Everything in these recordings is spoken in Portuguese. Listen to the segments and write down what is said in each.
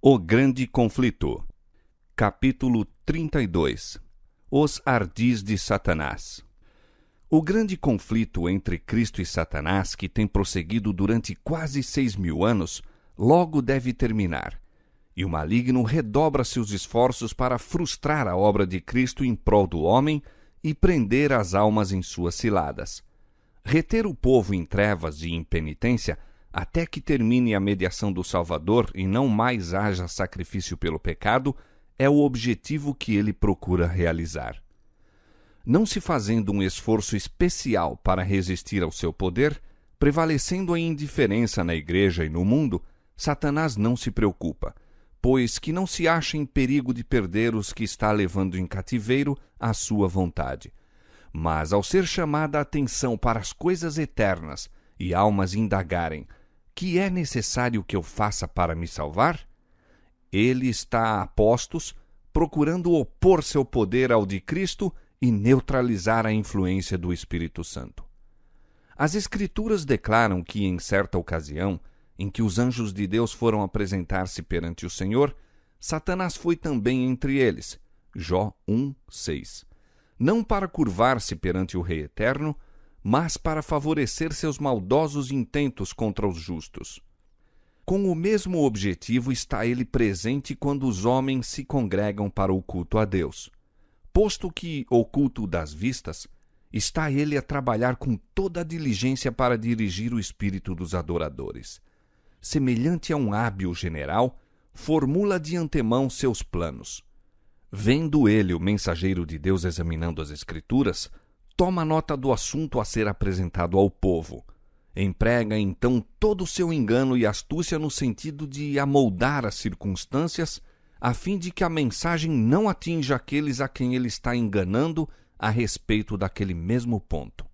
O Grande Conflito. Capítulo 32. Os ardis de Satanás. O grande conflito entre Cristo e Satanás, que tem prosseguido durante quase 6.000 anos, logo deve terminar, e o maligno redobra seus esforços para frustrar a obra de Cristo em prol do homem e prender as almas em suas ciladas. Reter o povo em trevas e impenitência até que termine a mediação do Salvador e não mais haja sacrifício pelo pecado, é o objetivo que ele procura realizar. Não se fazendo um esforço especial para resistir ao seu poder, prevalecendo a indiferença na igreja e no mundo, Satanás não se preocupa, pois que não se acha em perigo de perder os que está levando em cativeiro à sua vontade. Mas ao ser chamada a atenção para as coisas eternas e almas indagarem: que é necessário que eu faça para me salvar? Ele está a postos, procurando opor seu poder ao de Cristo e neutralizar a influência do Espírito Santo. As Escrituras declaram que, em certa ocasião, em que os anjos de Deus foram apresentar-se perante o Senhor, Satanás foi também entre eles. Jó 1:6. Não para curvar-se perante o Rei Eterno, mas para favorecer seus maldosos intentos contra os justos. Com o mesmo objetivo está ele presente quando os homens se congregam para o culto a Deus. Posto que oculto das vistas, está ele a trabalhar com toda a diligência para dirigir o espírito dos adoradores. Semelhante a um hábil general, formula de antemão seus planos. Vendo ele o mensageiro de Deus examinando as Escrituras, toma nota do assunto a ser apresentado ao povo. Emprega então todo o seu engano e astúcia no sentido de amoldar as circunstâncias, a fim de que a mensagem não atinja aqueles a quem ele está enganando a respeito daquele mesmo ponto.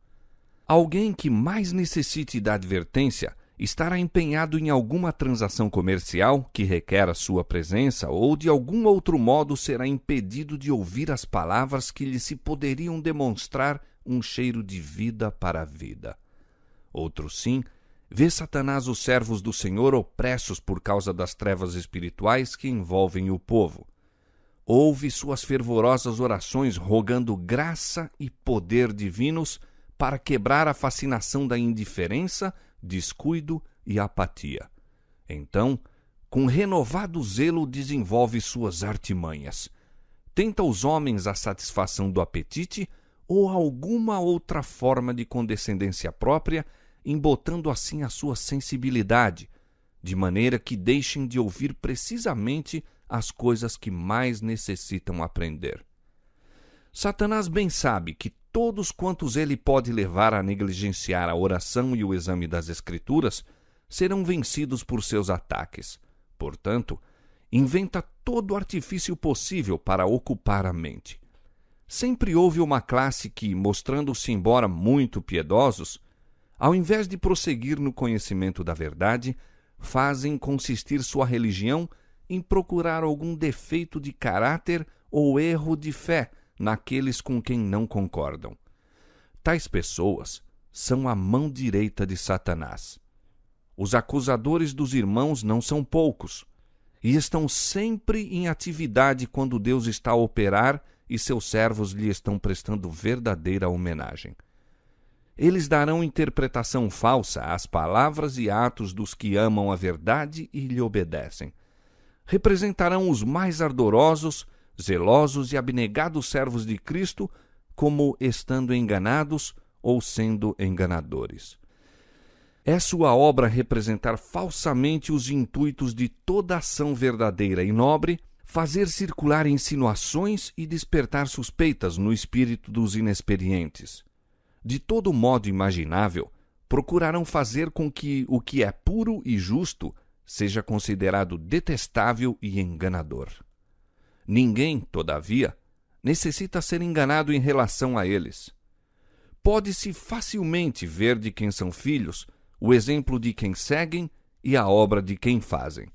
Alguém que mais necessite da advertência estará empenhado em alguma transação comercial que requer a sua presença ou de algum outro modo será impedido de ouvir as palavras que lhe se poderiam demonstrar um cheiro de vida para a vida. Outro sim, vê Satanás os servos do Senhor opressos por causa das trevas espirituais que envolvem o povo. Ouve suas fervorosas orações rogando graça e poder divinos para quebrar a fascinação da indiferença, descuido e apatia. Então, com renovado zelo desenvolve suas artimanhas. Tenta os homens a satisfação do apetite ou alguma outra forma de condescendência própria, embotando assim a sua sensibilidade, de maneira que deixem de ouvir precisamente as coisas que mais necessitam aprender. Satanás bem sabe que todos quantos ele pode levar a negligenciar a oração e o exame das Escrituras serão vencidos por seus ataques. Portanto, inventa todo o artifício possível para ocupar a mente. Sempre houve uma classe que, mostrando-se embora muito piedosos, ao invés de prosseguir no conhecimento da verdade, fazem consistir sua religião em procurar algum defeito de caráter ou erro de fé naqueles com quem não concordam. Tais pessoas são a mão direita de Satanás. Os acusadores dos irmãos não são poucos, e estão sempre em atividade quando Deus está a operar e seus servos lhe estão prestando verdadeira homenagem. Eles darão interpretação falsa às palavras e atos dos que amam a verdade e lhe obedecem. Representarão os mais ardorosos, zelosos e abnegados servos de Cristo como estando enganados ou sendo enganadores. É sua obra representar falsamente os intuitos de toda ação verdadeira e nobre, fazer circular insinuações e despertar suspeitas no espírito dos inexperientes. De todo modo imaginável, procurarão fazer com que o que é puro e justo seja considerado detestável e enganador. Ninguém, todavia, necessita ser enganado em relação a eles. Pode-se facilmente ver de quem são filhos, o exemplo de quem seguem e a obra de quem fazem.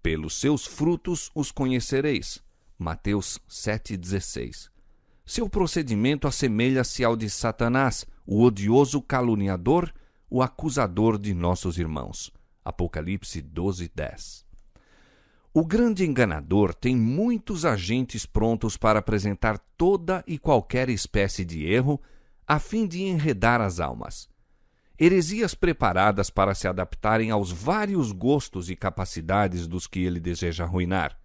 Pelos seus frutos os conhecereis. Mateus 7,16. Seu procedimento assemelha-se ao de Satanás, o odioso caluniador, o acusador de nossos irmãos. Apocalipse 12:10. O grande enganador tem muitos agentes prontos para apresentar toda e qualquer espécie de erro, a fim de enredar as almas. Heresias preparadas para se adaptarem aos vários gostos e capacidades dos que ele deseja arruinar.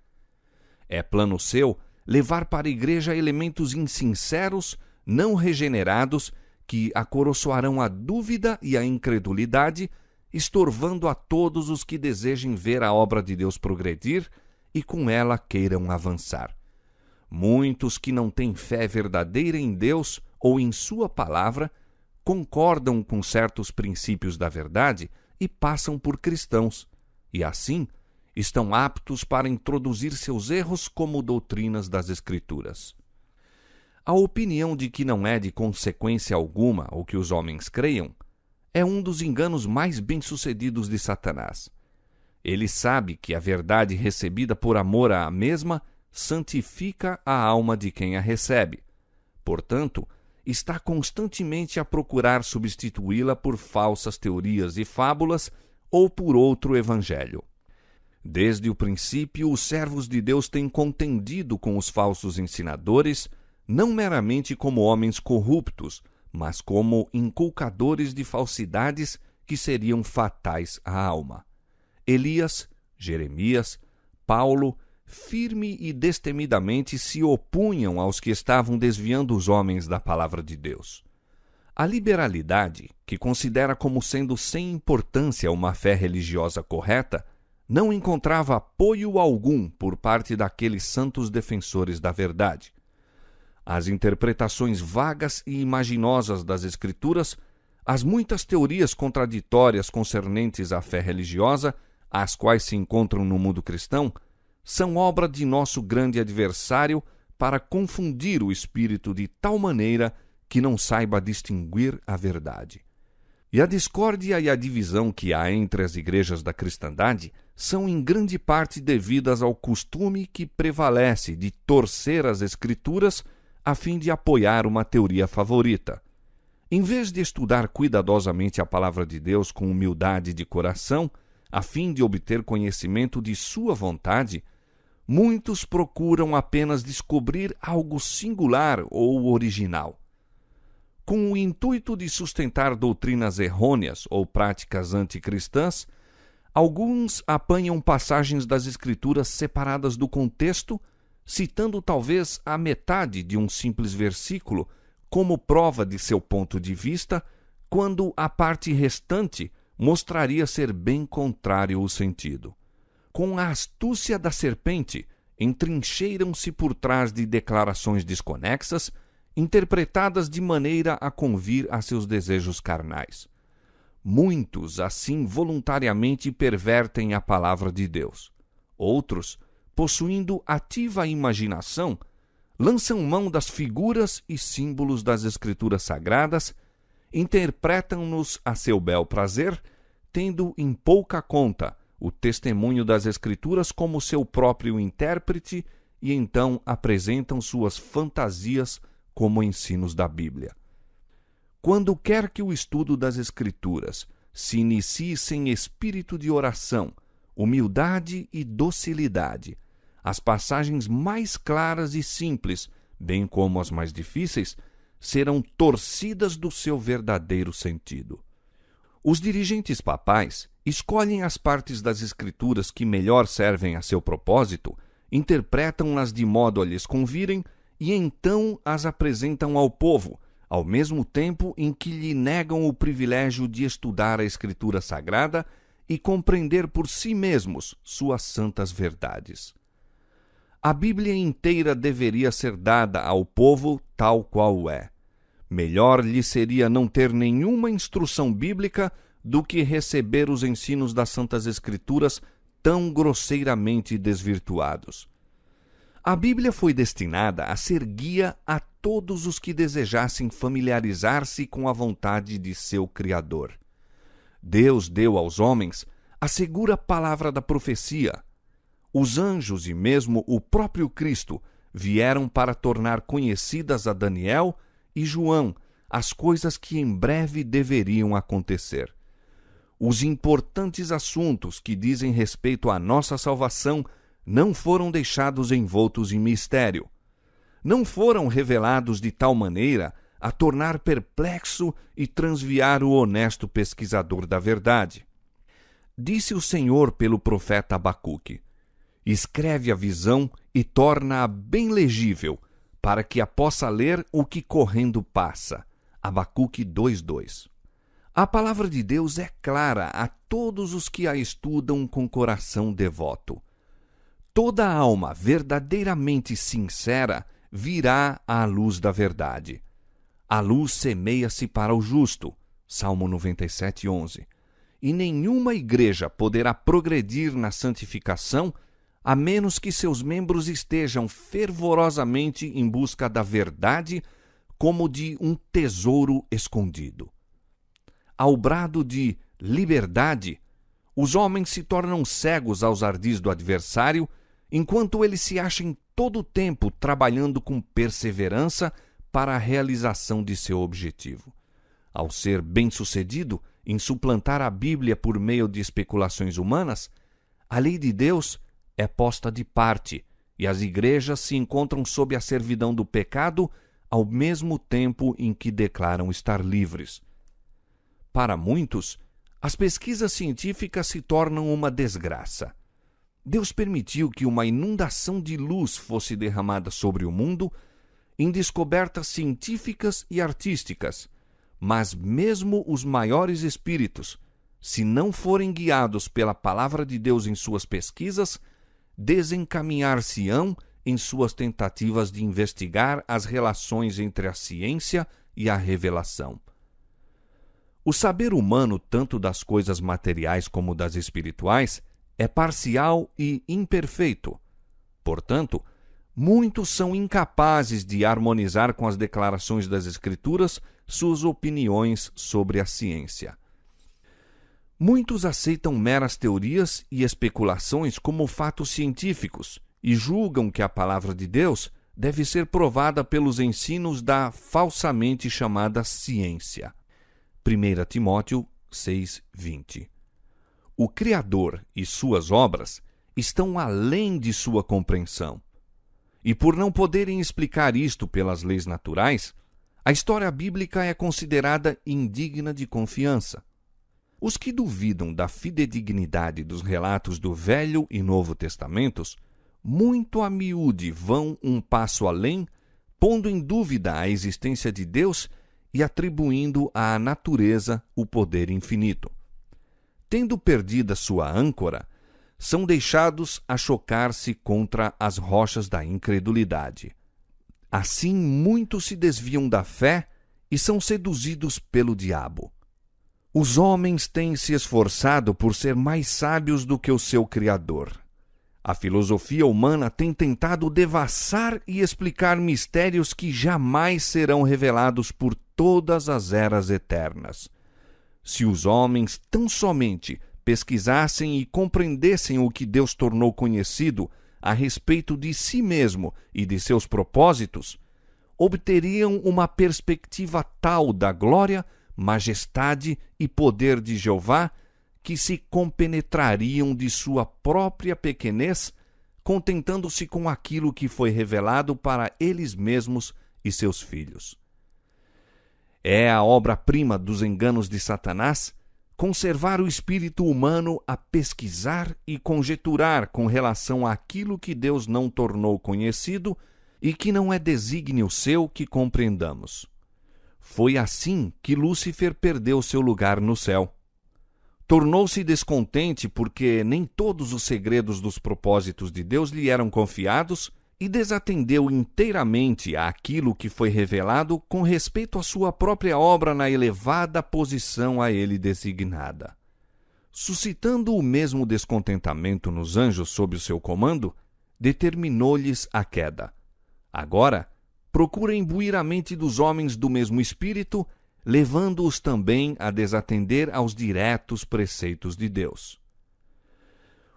É plano seu levar para a igreja elementos insinceros, não regenerados, que acoroçoarão a dúvida e a incredulidade, estorvando a todos os que desejem ver a obra de Deus progredir e com ela queiram avançar. Muitos que não têm fé verdadeira em Deus ou em sua palavra concordam com certos princípios da verdade e passam por cristãos, e assim estão aptos para introduzir seus erros como doutrinas das Escrituras. A opinião de que não é de consequência alguma o que os homens creiam é um dos enganos mais bem-sucedidos de Satanás. Ele sabe que a verdade recebida por amor à mesma santifica a alma de quem a recebe. Portanto, está constantemente a procurar substituí-la por falsas teorias e fábulas ou por outro evangelho. Desde o princípio, os servos de Deus têm contendido com os falsos ensinadores, não meramente como homens corruptos, mas como inculcadores de falsidades que seriam fatais à alma. Elias, Jeremias, Paulo, firme e destemidamente se opunham aos que estavam desviando os homens da palavra de Deus. A liberalidade, que considera como sendo sem importância uma fé religiosa correta, não encontrava apoio algum por parte daqueles santos defensores da verdade. As interpretações vagas e imaginosas das Escrituras, as muitas teorias contraditórias concernentes à fé religiosa, as quais se encontram no mundo cristão, são obra de nosso grande adversário para confundir o espírito de tal maneira que não saiba distinguir a verdade. E a discórdia e a divisão que há entre as igrejas da cristandade são em grande parte devidas ao costume que prevalece de torcer as Escrituras a fim de apoiar uma teoria favorita. Em vez de estudar cuidadosamente a palavra de Deus com humildade de coração, a fim de obter conhecimento de sua vontade, muitos procuram apenas descobrir algo singular ou original. Com o intuito de sustentar doutrinas errôneas ou práticas anticristãs, alguns apanham passagens das Escrituras separadas do contexto, citando talvez a metade de um simples versículo como prova de seu ponto de vista, quando a parte restante mostraria ser bem contrário o sentido. Com a astúcia da serpente, entrincheiram-se por trás de declarações desconexas, interpretadas de maneira a convir a seus desejos carnais. Muitos, assim, voluntariamente pervertem a palavra de Deus. Outros, possuindo ativa imaginação, lançam mão das figuras e símbolos das Escrituras Sagradas, interpretam-nos a seu bel prazer, tendo em pouca conta o testemunho das Escrituras como seu próprio intérprete e então apresentam suas fantasias como ensinos da Bíblia. Quando quer que o estudo das Escrituras se inicie sem espírito de oração, humildade e docilidade, as passagens mais claras e simples, bem como as mais difíceis, serão torcidas do seu verdadeiro sentido. Os dirigentes papais escolhem as partes das Escrituras que melhor servem a seu propósito, interpretam-nas de modo a lhes convirem e então as apresentam ao povo, ao mesmo tempo em que lhe negam o privilégio de estudar a Escritura Sagrada e compreender por si mesmos suas santas verdades. A Bíblia inteira deveria ser dada ao povo tal qual é. Melhor lhe seria não ter nenhuma instrução bíblica do que receber os ensinos das Santas Escrituras tão grosseiramente desvirtuados. A Bíblia foi destinada a ser guia a todos os que desejassem familiarizar-se com a vontade de seu Criador. Deus deu aos homens a segura palavra da profecia. Os anjos e mesmo o próprio Cristo vieram para tornar conhecidas a Daniel e João as coisas que em breve deveriam acontecer. Os importantes assuntos que dizem respeito à nossa salvação não foram deixados envoltos em mistério. Não foram revelados de tal maneira a tornar perplexo e transviar o honesto pesquisador da verdade. Disse o Senhor pelo profeta Abacuque: escreve a visão e torna-a bem legível, para que a possa ler o que correndo passa. Abacuque 2:2. A palavra de Deus é clara a todos os que a estudam com coração devoto. Toda alma verdadeiramente sincera virá à luz da verdade. A luz semeia-se para o justo. Salmo 97:11. E nenhuma igreja poderá progredir na santificação a menos que seus membros estejam fervorosamente em busca da verdade como de um tesouro escondido. Ao brado de liberdade, os homens se tornam cegos aos ardis do adversário, enquanto ele se acha em todo o tempo trabalhando com perseverança para a realização de seu objetivo. Ao ser bem-sucedido em suplantar a Bíblia por meio de especulações humanas, a lei de Deus é posta de parte e as igrejas se encontram sob a servidão do pecado ao mesmo tempo em que declaram estar livres. Para muitos, as pesquisas científicas se tornam uma desgraça. Deus permitiu que uma inundação de luz fosse derramada sobre o mundo em descobertas científicas e artísticas, mas mesmo os maiores espíritos, se não forem guiados pela palavra de Deus em suas pesquisas, desencaminhar-se-ão em suas tentativas de investigar as relações entre a ciência e a revelação. O saber humano, tanto das coisas materiais como das espirituais, é parcial e imperfeito. Portanto, muitos são incapazes de harmonizar com as declarações das Escrituras suas opiniões sobre a ciência. Muitos aceitam meras teorias e especulações como fatos científicos e julgam que a palavra de Deus deve ser provada pelos ensinos da falsamente chamada ciência. 1 Timóteo 6:20. O Criador e suas obras estão além de sua compreensão. E por não poderem explicar isto pelas leis naturais, a história bíblica é considerada indigna de confiança. Os que duvidam da fidedignidade dos relatos do Velho e Novo Testamentos, muito a miúde vão um passo além, pondo em dúvida a existência de Deus e atribuindo à natureza o poder infinito. Tendo perdida sua âncora, são deixados a chocar-se contra as rochas da incredulidade. Assim, muitos se desviam da fé e são seduzidos pelo diabo. Os homens têm se esforçado por ser mais sábios do que o seu Criador. A filosofia humana tem tentado devassar e explicar mistérios que jamais serão revelados por todas as eras eternas. Se os homens tão somente pesquisassem e compreendessem o que Deus tornou conhecido a respeito de si mesmo e de seus propósitos, obteriam uma perspectiva tal da glória, majestade e poder de Jeová que se compenetrariam de sua própria pequenez, contentando-se com aquilo que foi revelado para eles mesmos e seus filhos. É a obra-prima dos enganos de Satanás conservar o espírito humano a pesquisar e conjeturar com relação àquilo que Deus não tornou conhecido e que não é desígnio seu que compreendamos. Foi assim que Lúcifer perdeu seu lugar no céu. Tornou-se descontente porque nem todos os segredos dos propósitos de Deus lhe eram confiados e desatendeu inteiramente àquilo que foi revelado com respeito à sua própria obra na elevada posição a ele designada. Suscitando o mesmo descontentamento nos anjos sob o seu comando, determinou-lhes a queda. Agora, procura imbuir a mente dos homens do mesmo espírito, levando-os também a desatender aos diretos preceitos de Deus.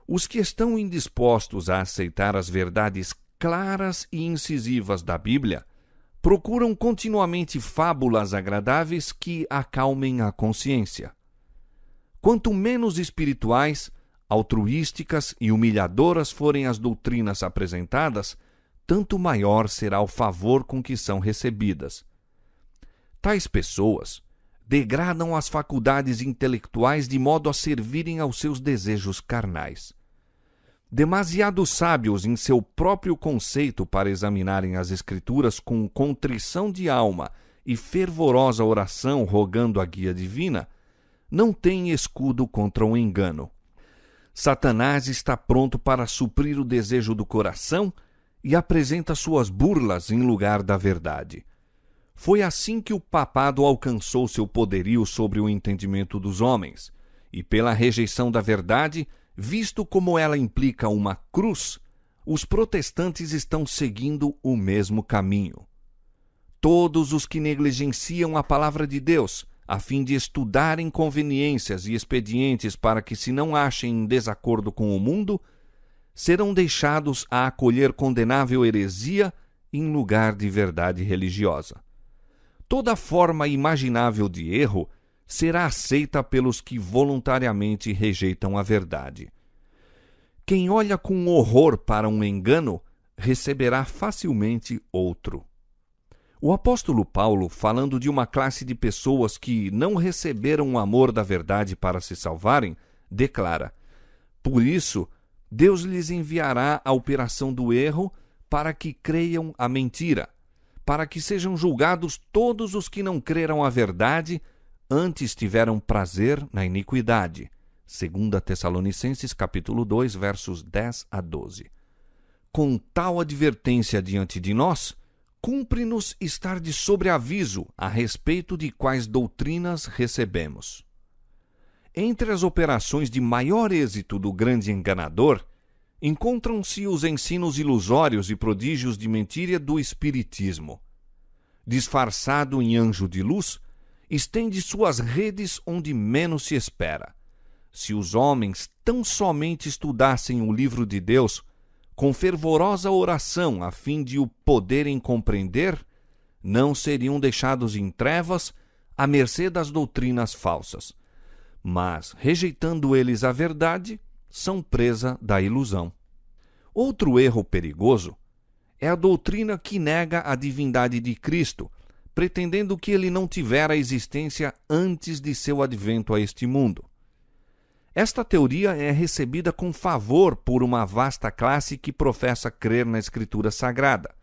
Os que estão indispostos a aceitar as verdades claras e incisivas da Bíblia procuram continuamente fábulas agradáveis que acalmem a consciência. Quanto menos espirituais, altruísticas e humilhadoras forem as doutrinas apresentadas, tanto maior será o favor com que são recebidas. Tais pessoas degradam as faculdades intelectuais de modo a servirem aos seus desejos carnais. Demasiado sábios em seu próprio conceito para examinarem as Escrituras com contrição de alma e fervorosa oração rogando a guia divina, não têm escudo contra o engano. Satanás está pronto para suprir o desejo do coração e apresenta suas burlas em lugar da verdade. Foi assim que o papado alcançou seu poderio sobre o entendimento dos homens, e pela rejeição da verdade, visto como ela implica uma cruz, os protestantes estão seguindo o mesmo caminho. Todos os que negligenciam a palavra de Deus, a fim de estudarem conveniências e expedientes para que se não achem em desacordo com o mundo, serão deixados a acolher condenável heresia em lugar de verdade religiosa. Toda forma imaginável de erro será aceita pelos que voluntariamente rejeitam a verdade. Quem olha com horror para um engano, receberá facilmente outro. O apóstolo Paulo, falando de uma classe de pessoas que não receberam o amor da verdade para se salvarem, declara: por isso, Deus lhes enviará a operação do erro para que creiam a mentira, para que sejam julgados todos os que não creram a verdade, antes tiveram prazer na iniquidade. 2 Tessalonicenses capítulo 2, versos 10 a 12. Com tal advertência diante de nós, cumpre-nos estar de sobreaviso a respeito de quais doutrinas recebemos. Entre as operações de maior êxito do grande enganador, encontram-se os ensinos ilusórios e prodígios de mentira do espiritismo. Disfarçado em anjo de luz, estende suas redes onde menos se espera. Se os homens tão somente estudassem o livro de Deus, com fervorosa oração a fim de o poderem compreender, não seriam deixados em trevas à mercê das doutrinas falsas. Mas, rejeitando eles a verdade, são presa da ilusão. Outro erro perigoso é a doutrina que nega a divindade de Cristo, pretendendo que ele não tivera existência antes de seu advento a este mundo. Esta teoria é recebida com favor por uma vasta classe que professa crer na Escritura Sagrada.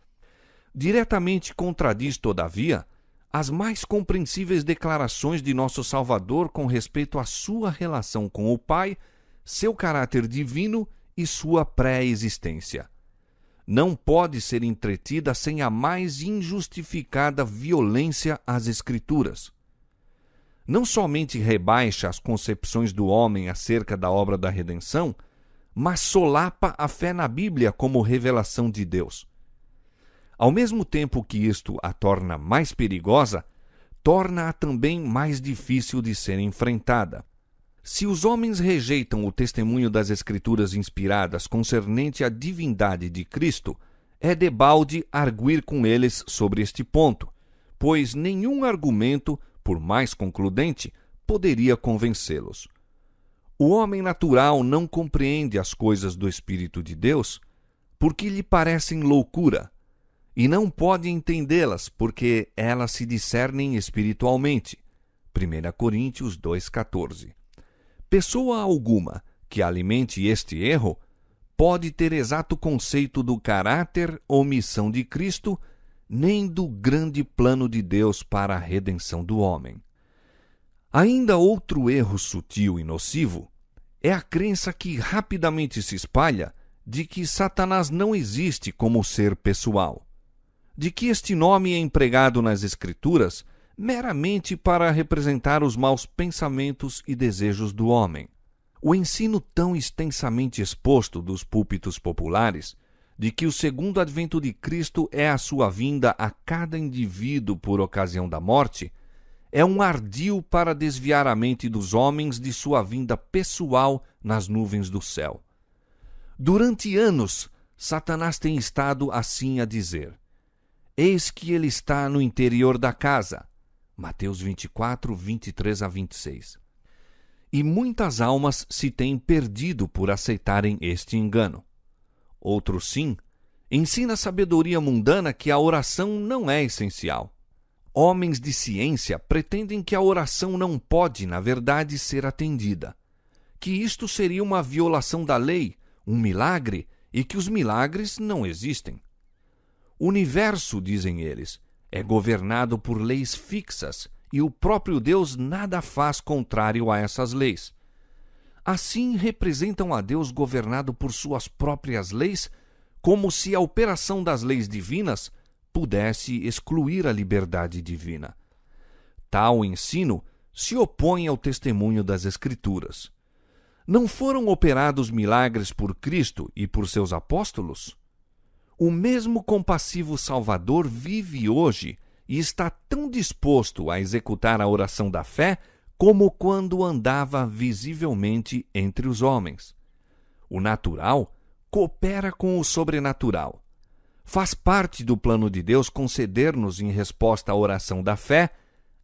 Diretamente contradiz, todavia, as mais compreensíveis declarações de nosso Salvador com respeito à sua relação com o Pai, seu caráter divino e sua pré-existência. Não pode ser entretida sem a mais injustificada violência às Escrituras. Não somente rebaixa as concepções do homem acerca da obra da redenção, mas solapa a fé na Bíblia como revelação de Deus. Ao mesmo tempo que isto a torna mais perigosa, torna-a também mais difícil de ser enfrentada. Se os homens rejeitam o testemunho das Escrituras inspiradas concernente à divindade de Cristo, é debalde arguir com eles sobre este ponto, pois nenhum argumento, por mais concludente, poderia convencê-los. O homem natural não compreende as coisas do Espírito de Deus porque lhe parecem loucura, e não pode entendê-las porque elas se discernem espiritualmente. 1 Coríntios 2,14. Pessoa alguma que alimente este erro pode ter exato conceito do caráter ou missão de Cristo, nem do grande plano de Deus para a redenção do homem. Ainda outro erro sutil e nocivo é a crença que rapidamente se espalha de que Satanás não existe como ser pessoal, de que este nome é empregado nas Escrituras meramente para representar os maus pensamentos e desejos do homem. O ensino tão extensamente exposto dos púlpitos populares de que o segundo advento de Cristo é a sua vinda a cada indivíduo por ocasião da morte, é um ardil para desviar a mente dos homens de sua vinda pessoal nas nuvens do céu. Durante anos, Satanás tem estado assim a dizer: eis que ele está no interior da casa. Mateus 24, 23 a 26. e muitas almas se têm perdido por aceitarem este engano. Outros sim, ensina a sabedoria mundana que a oração não é essencial. Homens de ciência pretendem que a oração não pode, na verdade, ser atendida, que isto seria uma violação da lei, um milagre, e que os milagres não existem. O universo, dizem eles, é governado por leis fixas e o próprio Deus nada faz contrário a essas leis. Assim representam a Deus governado por suas próprias leis, como se a operação das leis divinas pudesse excluir a liberdade divina. Tal ensino se opõe ao testemunho das Escrituras. Não foram operados milagres por Cristo e por seus apóstolos? O mesmo compassivo Salvador vive hoje e está tão disposto a executar a oração da fé como quando andava visivelmente entre os homens. O natural coopera com o sobrenatural. Faz parte do plano de Deus conceder-nos, em resposta à oração da fé,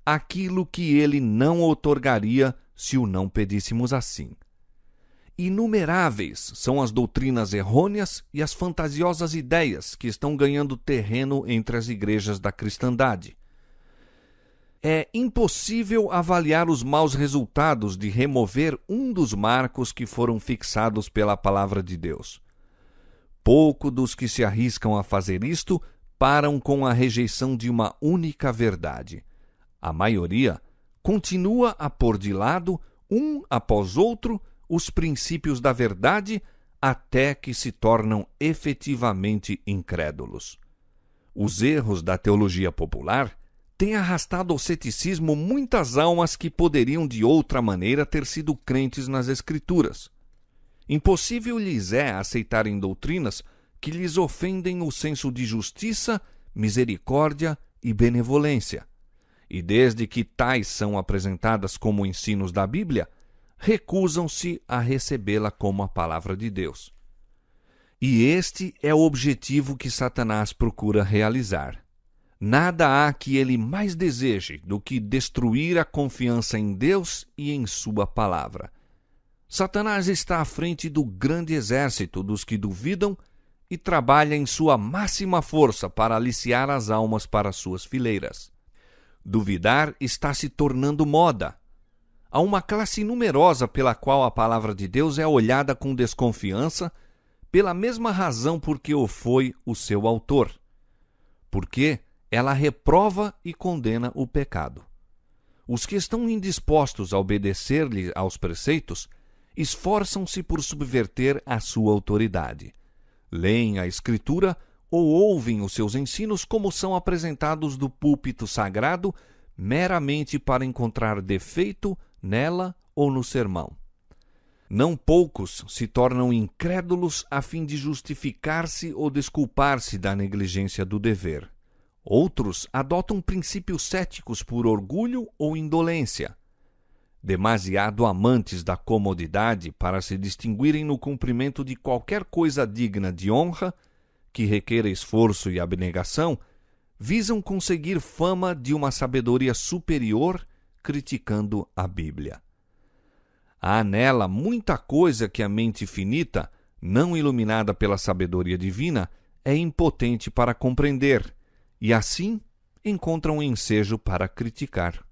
aquilo que Ele não outorgaria se o não pedíssemos assim. Inumeráveis são as doutrinas errôneas e as fantasiosas ideias que estão ganhando terreno entre as igrejas da cristandade. É impossível avaliar os maus resultados de remover um dos marcos que foram fixados pela palavra de Deus. Pouco dos que se arriscam a fazer isto param com a rejeição de uma única verdade. A maioria continua a pôr de lado, um após outro, os princípios da verdade até que se tornam efetivamente incrédulos. Os erros da teologia popular têm arrastado ao ceticismo muitas almas que poderiam de outra maneira ter sido crentes nas Escrituras. Impossível lhes é aceitarem doutrinas que lhes ofendem o senso de justiça, misericórdia e benevolência. E desde que tais são apresentadas como ensinos da Bíblia, recusam-se a recebê-la como a palavra de Deus. E este é o objetivo que Satanás procura realizar. Nada há que ele mais deseje do que destruir a confiança em Deus e em sua palavra. Satanás está à frente do grande exército dos que duvidam e trabalha em sua máxima força para aliciar as almas para suas fileiras. Duvidar está se tornando moda. Há uma classe numerosa pela qual a palavra de Deus é olhada com desconfiança, pela mesma razão por que o foi o seu autor. Porque ela reprova e condena o pecado. Os que estão indispostos a obedecer-lhe aos preceitos esforçam-se por subverter a sua autoridade. Leem a Escritura ou ouvem os seus ensinos como são apresentados do púlpito sagrado, meramente para encontrar defeito nela ou no sermão. Não poucos se tornam incrédulos a fim de justificar-se ou desculpar-se da negligência do dever. Outros adotam princípios céticos por orgulho ou indolência. Demasiado amantes da comodidade para se distinguirem no cumprimento de qualquer coisa digna de honra, que requer esforço e abnegação, visam conseguir fama de uma sabedoria superior, criticando a Bíblia. Há nela muita coisa que a mente finita, não iluminada pela sabedoria divina, é impotente para compreender, e assim encontram ensejo para criticar.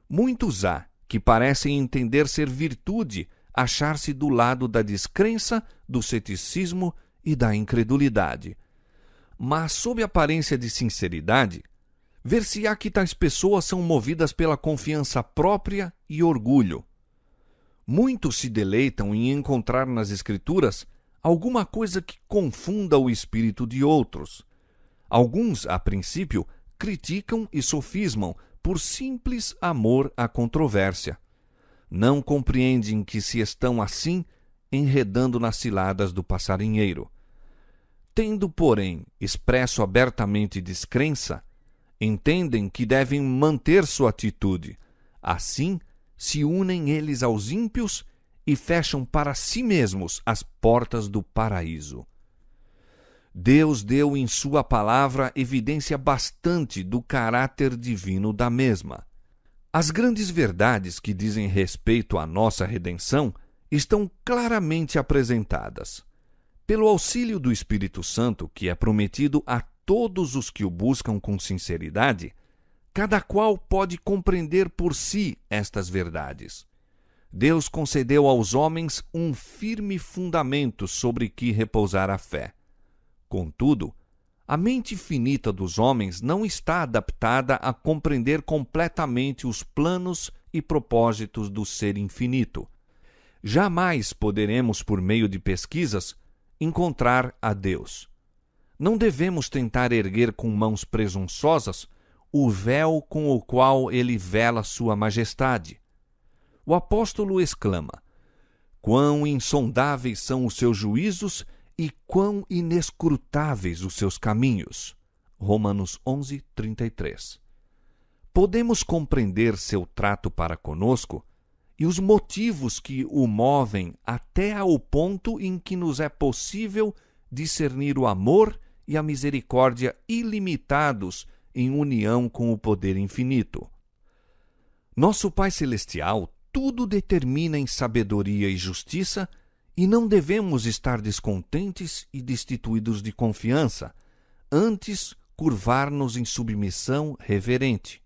Muitos há que parecem entender ser virtude achar-se do lado da descrença, do ceticismo e da incredulidade. Mas, sob aparência de sinceridade, ver-se-á que tais pessoas são movidas pela confiança própria e orgulho. Muitos se deleitam em encontrar nas Escrituras alguma coisa que confunda o espírito de outros. Alguns, a princípio, criticam e sofismam por simples amor à controvérsia. Não compreendem que se estão assim enredando nas ciladas do passarinheiro. Tendo, porém, expresso abertamente descrença, entendem que devem manter sua atitude. Assim, se unem eles aos ímpios e fecham para si mesmos as portas do paraíso. Deus deu em sua palavra evidência bastante do caráter divino da mesma. As grandes verdades que dizem respeito à nossa redenção estão claramente apresentadas. Pelo auxílio do Espírito Santo, que é prometido a todos os que o buscam com sinceridade, cada qual pode compreender por si estas verdades. Deus concedeu aos homens um firme fundamento sobre que repousar a fé. Contudo, a mente finita dos homens não está adaptada a compreender completamente os planos e propósitos do Ser infinito. Jamais poderemos, por meio de pesquisas, encontrar a Deus. Não devemos tentar erguer com mãos presunçosas o véu com o qual ele vela sua majestade. O apóstolo exclama: quão insondáveis são os seus juízos e quão inescrutáveis os seus caminhos. Romanos 11:33. Podemos compreender seu trato para conosco e os motivos que o movem até ao ponto em que nos é possível discernir o amor e a misericórdia ilimitados em união com o poder infinito. Nosso Pai Celestial tudo determina em sabedoria e justiça, e não devemos estar descontentes e destituídos de confiança, antes curvar-nos em submissão reverente.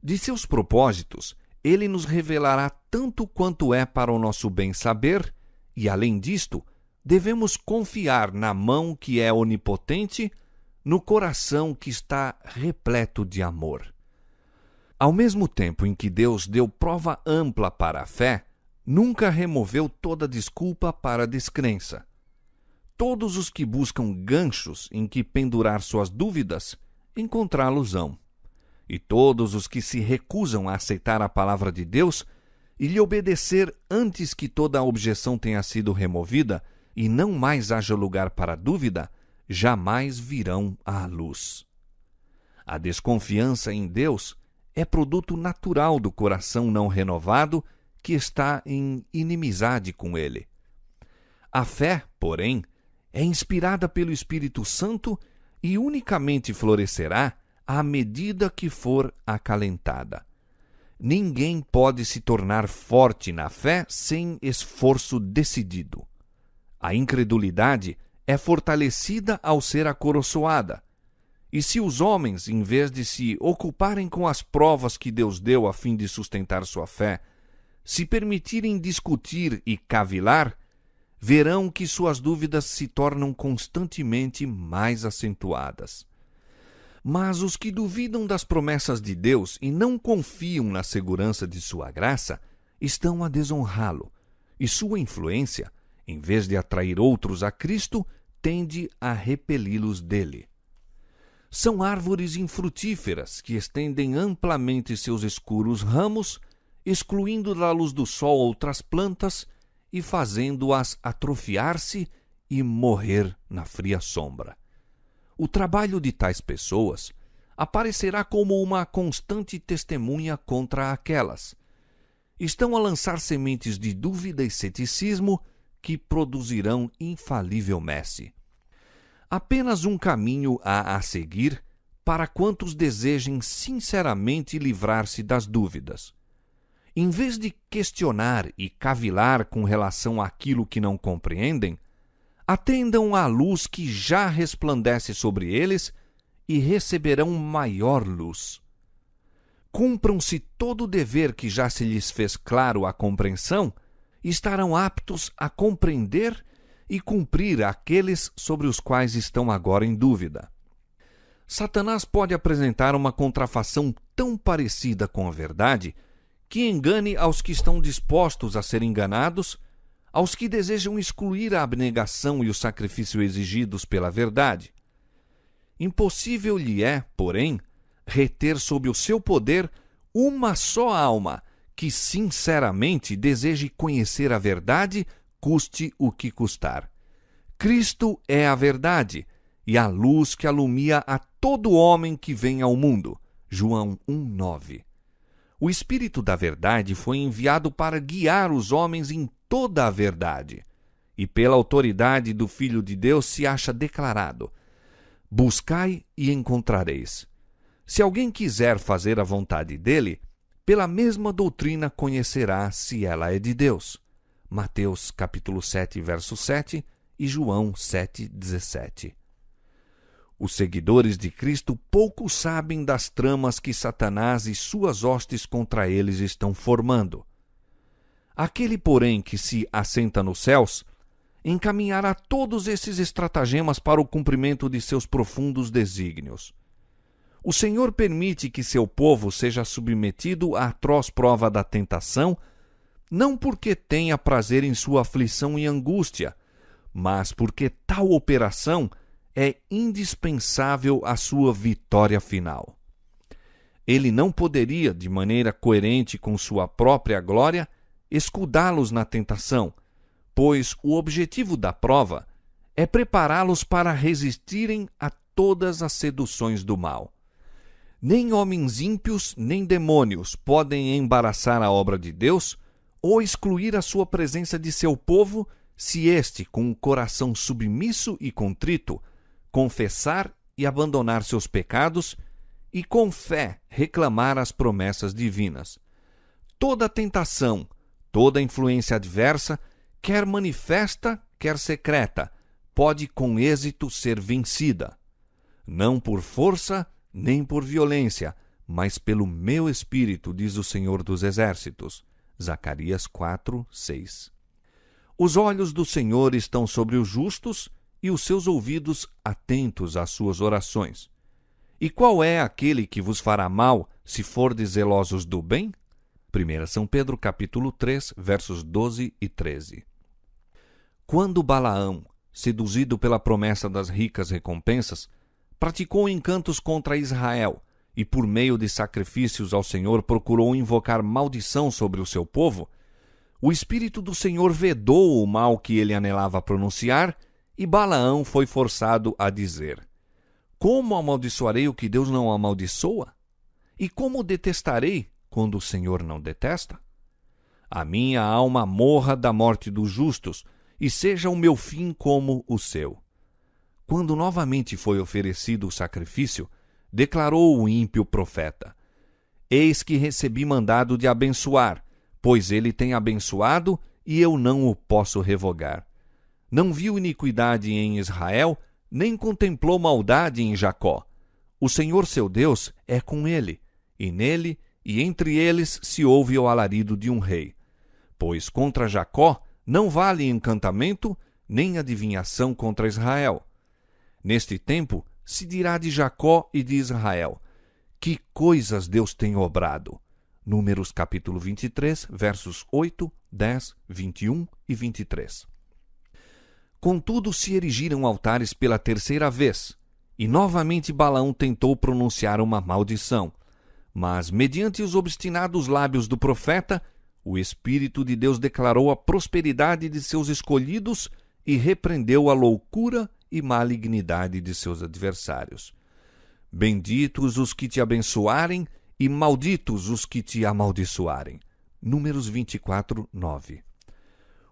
De seus propósitos, ele nos revelará tanto quanto é para o nosso bem saber, e além disto, devemos confiar na mão que é onipotente, no coração que está repleto de amor. Ao mesmo tempo em que Deus deu prova ampla para a fé, nunca removeu toda desculpa para a descrença. Todos os que buscam ganchos em que pendurar suas dúvidas, encontrá-los-ão. E todos os que se recusam a aceitar a palavra de Deus e lhe obedecer antes que toda a objeção tenha sido removida e não mais haja lugar para dúvida, jamais virão à luz. A desconfiança em Deus é produto natural do coração não renovado que está em inimizade com ele. A fé, porém, é inspirada pelo Espírito Santo e unicamente florescerá à medida que for acalentada. Ninguém pode se tornar forte na fé sem esforço decidido. A incredulidade é fortalecida ao ser acoroçoada. E se os homens, em vez de se ocuparem com as provas que Deus deu a fim de sustentar sua fé, se permitirem discutir e cavilar, verão que suas dúvidas se tornam constantemente mais acentuadas. Mas os que duvidam das promessas de Deus e não confiam na segurança de sua graça, estão a desonrá-lo, e sua influência, em vez de atrair outros a Cristo, tende a repeli-los dele. São árvores infrutíferas que estendem amplamente seus escuros ramos, excluindo da luz do sol outras plantas e fazendo-as atrofiar-se e morrer na fria sombra. O trabalho de tais pessoas aparecerá como uma constante testemunha contra aquelas. Estão a lançar sementes de dúvida e ceticismo que produzirão infalível messe. Apenas um caminho há a seguir para quantos desejem sinceramente livrar-se das dúvidas. Em vez de questionar e cavilar com relação àquilo que não compreendem, atendam à luz que já resplandece sobre eles e receberão maior luz. Cumpram-se todo o dever que já se lhes fez claro à compreensão, e estarão aptos a compreender e cumprir aqueles sobre os quais estão agora em dúvida. Satanás pode apresentar uma contrafação tão parecida com a verdade que engane aos que estão dispostos a ser enganados, aos que desejam excluir a abnegação e o sacrifício exigidos pela verdade. Impossível lhe é, porém, reter sob o seu poder uma só alma que sinceramente deseje conhecer a verdade, custe o que custar. Cristo é a verdade e a luz que alumia a todo homem que vem ao mundo. João 1:9. O Espírito da Verdade foi enviado para guiar os homens em toda a verdade, e pela autoridade do Filho de Deus se acha declarado: buscai e encontrareis. Se alguém quiser fazer a vontade dele, pela mesma doutrina conhecerá se ela é de Deus. Mateus capítulo 7, verso 7 e João 7, 17. Os seguidores de Cristo pouco sabem das tramas que Satanás e suas hostes contra eles estão formando. Aquele, porém, que se assenta nos céus, encaminhará todos esses estratagemas para o cumprimento de seus profundos desígnios. O Senhor permite que seu povo seja submetido à atroz prova da tentação, não porque tenha prazer em sua aflição e angústia, mas porque tal operação é indispensável à sua vitória final. Ele não poderia, de maneira coerente com sua própria glória, escudá-los na tentação, pois o objetivo da prova é prepará-los para resistirem a todas as seduções do mal. Nem homens ímpios, nem demônios podem embaraçar a obra de Deus ou excluir a sua presença de seu povo, se este, com o coração submisso e contrito, confessar e abandonar seus pecados e, com fé, reclamar as promessas divinas. Toda tentação, toda influência adversa, quer manifesta, quer secreta, pode com êxito ser vencida. Não por força, nem por violência, mas pelo meu Espírito, diz o Senhor dos Exércitos. Zacarias 4, 6. Os olhos do Senhor estão sobre os justos e os seus ouvidos atentos às suas orações. E qual é aquele que vos fará mal, se fordes zelosos do bem? 1 São Pedro capítulo 3, versos 12 e 13. Quando Balaão, seduzido pela promessa das ricas recompensas, praticou encantos contra Israel e, por meio de sacrifícios ao Senhor, procurou invocar maldição sobre o seu povo, o Espírito do Senhor vedou o mal que ele anelava pronunciar, e Balaão foi forçado a dizer: Como amaldiçoarei o que Deus não amaldiçoa? E como detestarei quando o Senhor não detesta? A minha alma morra da morte dos justos, e seja o meu fim como o seu. Quando novamente foi oferecido o sacrifício, declarou o ímpio profeta: Eis que recebi mandado de abençoar, pois ele tem abençoado, e eu não o posso revogar. Não viu iniquidade em Israel, nem contemplou maldade em Jacó. O Senhor seu Deus é com ele, e nele e entre eles se ouve o alarido de um rei. Pois contra Jacó não vale encantamento, nem adivinhação contra Israel. Neste tempo se dirá de Jacó e de Israel: Que coisas Deus tem obrado! Números capítulo 23, versos 8, 10, 21 e 23. Contudo se erigiram altares pela terceira vez, e novamente Balaão tentou pronunciar uma maldição. Mas, mediante os obstinados lábios do profeta, o Espírito de Deus declarou a prosperidade de seus escolhidos e repreendeu a loucura e malignidade de seus adversários. Benditos os que te abençoarem, e malditos os que te amaldiçoarem. Números 24, 9.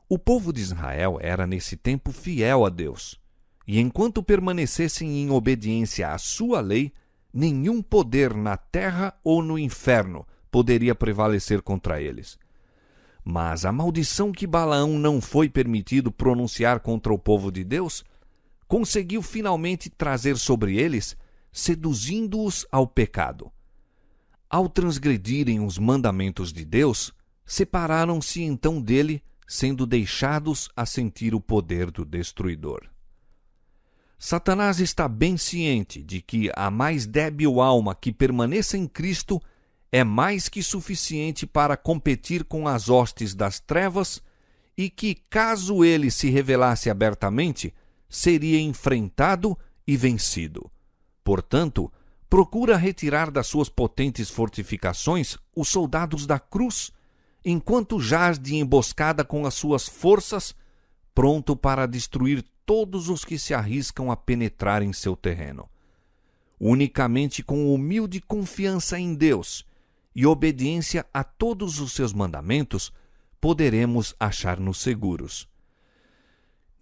O povo de Israel era nesse tempo fiel a Deus, e enquanto permanecessem em obediência à sua lei, nenhum poder na terra ou no inferno poderia prevalecer contra eles. Mas a maldição que Balaão não foi permitido pronunciar contra o povo de Deus, conseguiu finalmente trazer sobre eles, seduzindo-os ao pecado. Ao transgredirem os mandamentos de Deus, separaram-se então dele, sendo deixados a sentir o poder do destruidor. Satanás está bem ciente de que a mais débil alma que permaneça em Cristo é mais que suficiente para competir com as hostes das trevas e que, caso ele se revelasse abertamente, seria enfrentado e vencido. Portanto, procura retirar das suas potentes fortificações os soldados da cruz, enquanto jaz de emboscada com as suas forças, pronto para destruir todos os que se arriscam a penetrar em seu terreno. Unicamente com humilde confiança em Deus e obediência a todos os seus mandamentos, poderemos achar-nos seguros.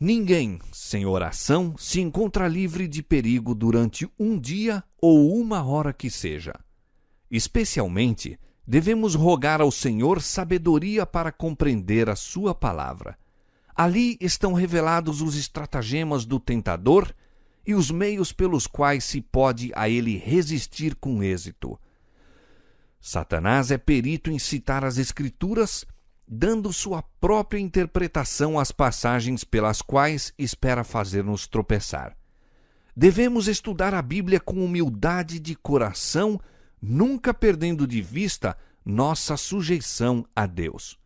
Ninguém, sem oração, se encontra livre de perigo durante um dia ou uma hora que seja. Especialmente, Devemos rogar ao Senhor sabedoria para compreender a sua palavra. Ali estão revelados os estratagemas do tentador e os meios pelos quais se pode a ele resistir com êxito. Satanás é perito em citar as Escrituras, dando sua própria interpretação às passagens pelas quais espera fazer-nos tropeçar. Devemos estudar a Bíblia com humildade de coração, nunca perdendo de vista nossa sujeição a Deus.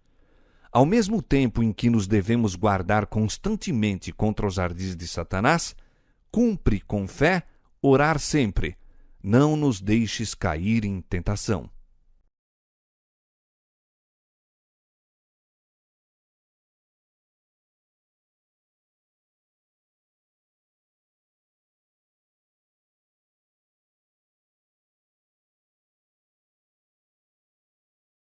Ao mesmo tempo em que nos devemos guardar constantemente contra os ardis de Satanás, cumpre com fé orar sempre. Não nos deixes cair em tentação.